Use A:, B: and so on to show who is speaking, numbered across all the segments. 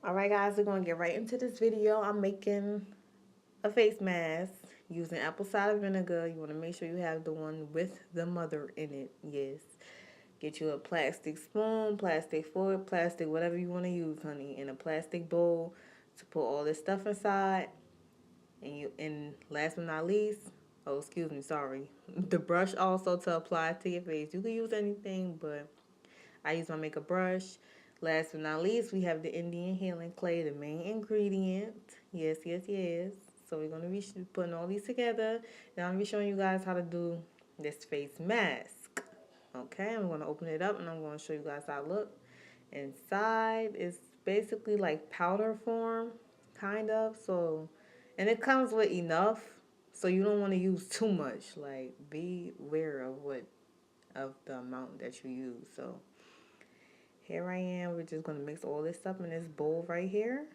A: Alright guys, we're going to get right into this video. I'm making a face mask using apple cider vinegar. You want to make sure you have the one with the mother in it. Yes. Get you a plastic spoon, plastic fork, plastic whatever you want to use, honey, in a plastic bowl to put all this stuff inside. And last but not least, oh excuse me, sorry, the brush also to apply it to your face. You can use anything, but I use my makeup brush. Last but not least, we have the Indian healing clay, the main ingredient. Yes, yes, yes. So we're going to be putting all these together. Now I'm going to be showing you guys how to do this face mask. Okay, I'm going to open it up and I'm going to show you guys how it looks. Inside is basically like powder form, kind of. So, and it comes with enough. So you don't want to use too much. Like, be aware of the amount that you use. So here I am. We're just going to mix all this up in this bowl right here.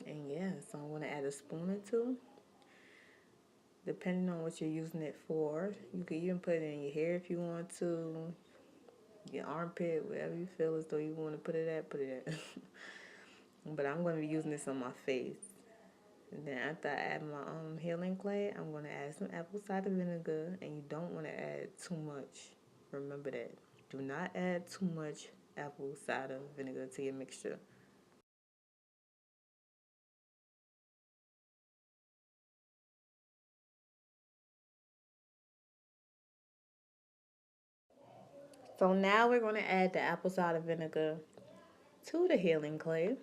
A: And yeah, so I'm going to add a spoon or two. Depending on what you're using it for. You can even put it in your hair if you want to. Your armpit, wherever you feel as though you want to put it at, put it at. But I'm going to be using this on my face. And then after I add my healing clay, I'm going to add some apple cider vinegar. And you don't want to add too much. Remember that. Do not add too much apple cider vinegar to your mixture. So now we're going to add the apple cider vinegar to the healing clay.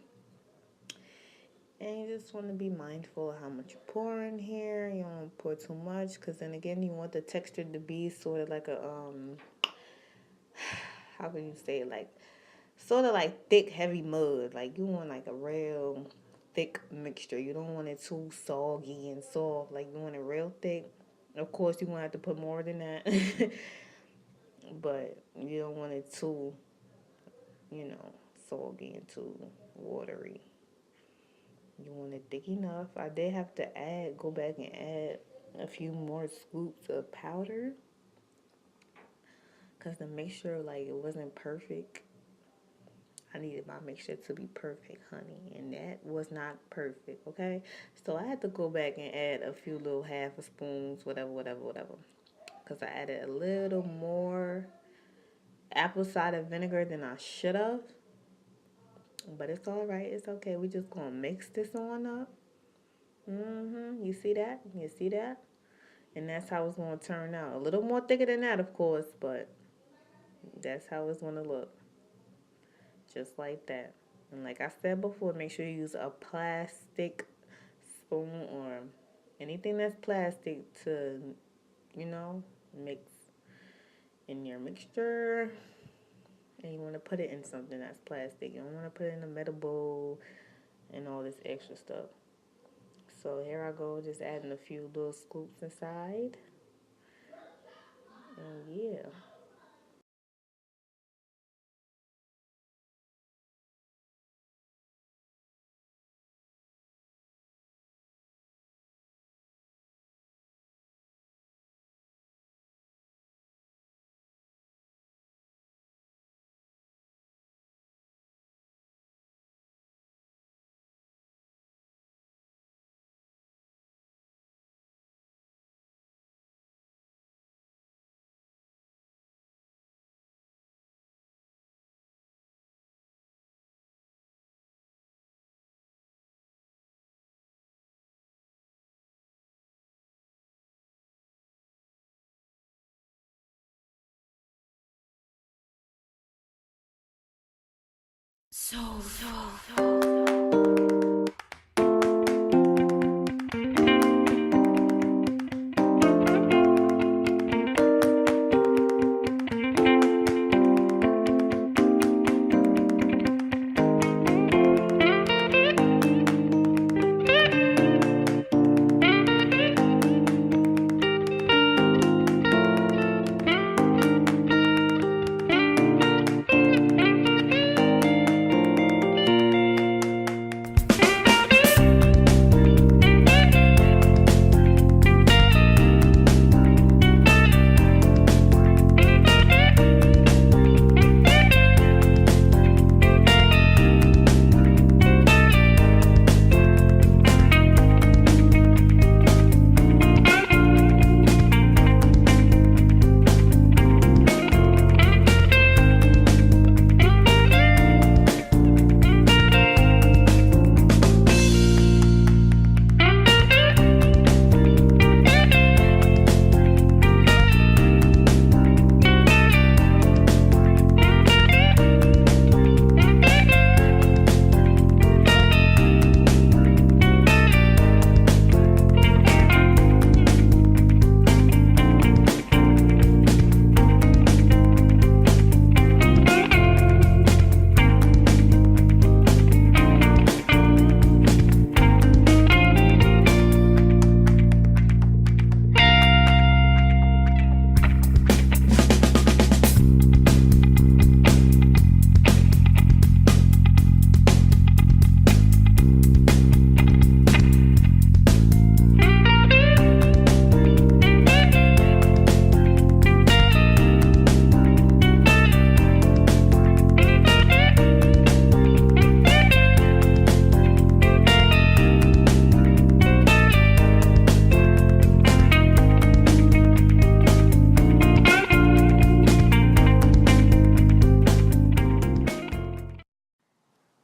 A: And you just want to be mindful of how much you pour in here. You don't want to pour too much because then again you want the texture to be sort of like a, how can you say it? Like, sort of like thick, heavy mud. Like you want like a real thick mixture. You don't want it too soggy and soft. Like you want it real thick. Of course, you're going to have to put more than that. But you don't want it too, soggy and too watery. You want it thick enough. I did have to go back and add a few more scoops of powder because the mixture, like, it wasn't perfect. I needed my mixture to be perfect, honey, and that was not perfect, okay? So I had to go back and add a few little half a spoons, whatever, because I added a little more apple cider vinegar than I should have. But it's all right. It's okay. We just going to mix this on up. You see that? You see that? And that's how it's going to turn out. A little more thicker than that, of course, but that's how it's going to look. Just like that. And like I said before, make sure you use a plastic spoon or anything that's plastic to, mix in your mixture. And you want to put it in something that's plastic. You don't want to put it in a metal bowl and all this extra stuff. So here I go, just adding a few little scoops inside. And yeah.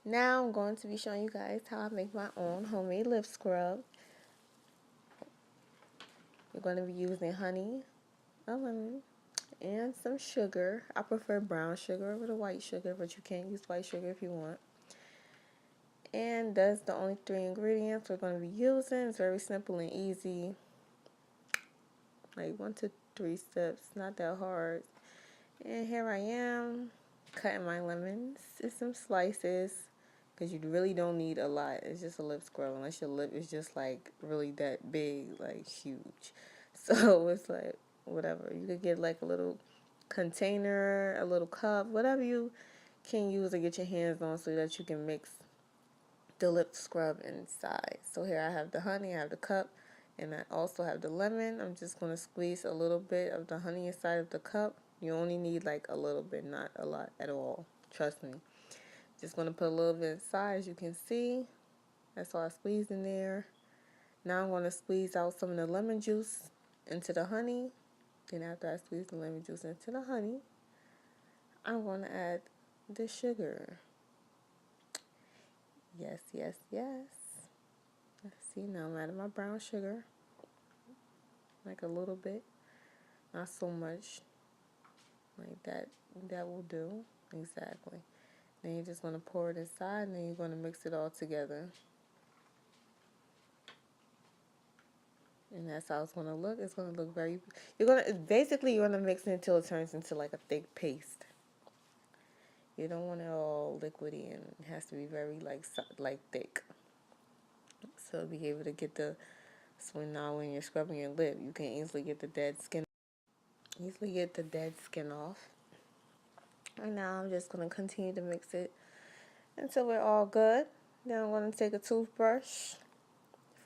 A: Now I'm going to be showing you guys how I make my own homemade lip scrub. We're going to be using honey, a lemon, and some sugar. I prefer brown sugar over the white sugar, but you can use white sugar if you want. And that's the only 3 ingredients we're going to be using. It's very simple and easy. Like 1 to 3 steps, not that hard. And here I am, cutting my lemons in some slices. Because you really don't need a lot. It's just a lip scrub unless your lip is just like really that big, like huge. So it's like whatever. You could get like a little container, a little cup, whatever you can use to get your hands on so that you can mix the lip scrub inside. So here I have the honey, I have the cup, and I also have the lemon. I'm just going to squeeze a little bit of the honey inside of the cup. You only need like a little bit, not a lot at all. Trust me. Just going to put a little bit inside, as you can see. That's all I squeezed in there. Now I'm going to squeeze out some of the lemon juice into the honey. Then after I squeeze the lemon juice into the honey, I'm going to add the sugar. Yes, yes, yes. Let's see, now I'm adding my brown sugar. Like a little bit. Not so much. Like that. That will do. Exactly. Then you're just going to pour it inside, and then you're going to mix it all together. And that's how it's going to look. It's going to look very, basically you're going to mix it until it turns into like a thick paste. You don't want it all liquidy, and it has to be very like thick. So be able to get so now when you're scrubbing your lip, you can easily get the dead skin. Off. And now I'm just going to continue to mix it until we're all good. Then I'm going to take a toothbrush.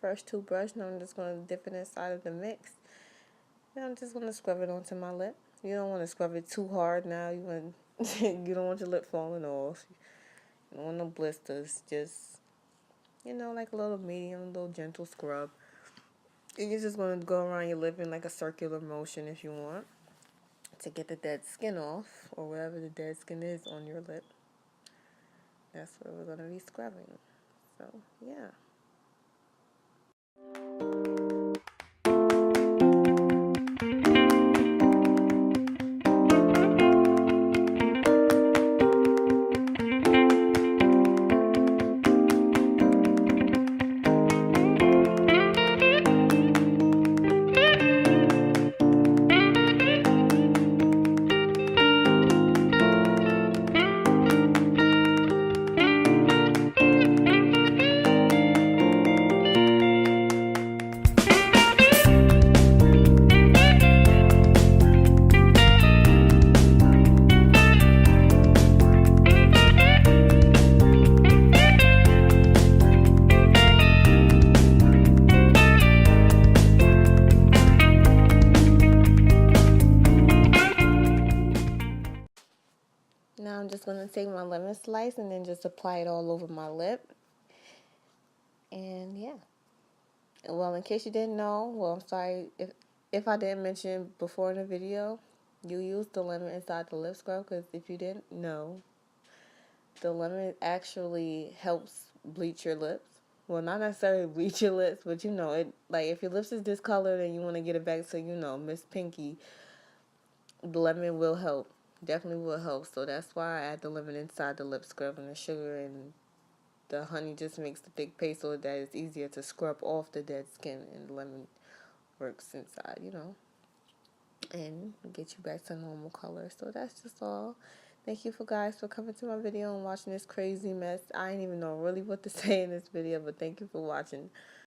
A: First toothbrush, and I'm just going to dip it inside of the mix. And I'm just going to scrub it onto my lip. You don't want to scrub it too hard now. You don't want your lip falling off. You don't want no blisters. Just, like a little medium, a little gentle scrub. And you're just going to go around your lip in like a circular motion if you want to get the dead skin off, or whatever the dead skin is on your lip. That's what we're going to be scrubbing. So, yeah. Now I'm just going to take my lemon slice and then just apply it all over my lip. And yeah. Well, in case you didn't know, well, I'm sorry if I didn't mention before in the video, you use the lemon inside the lip scrub, because if you didn't know, the lemon actually helps bleach your lips. Well, not necessarily bleach your lips, but it, like if your lips is discolored and you want to get it back so Miss Pinky, the lemon will help. Definitely will help. So that's why I add the lemon inside the lip scrub, and the sugar and the honey just makes the thick paste so that it's easier to scrub off the dead skin, and the lemon works inside, and get you back to normal color. So that's just all. Thank you guys for coming to my video and watching this crazy mess. I didn't even know really what to say in this video, but thank you for watching.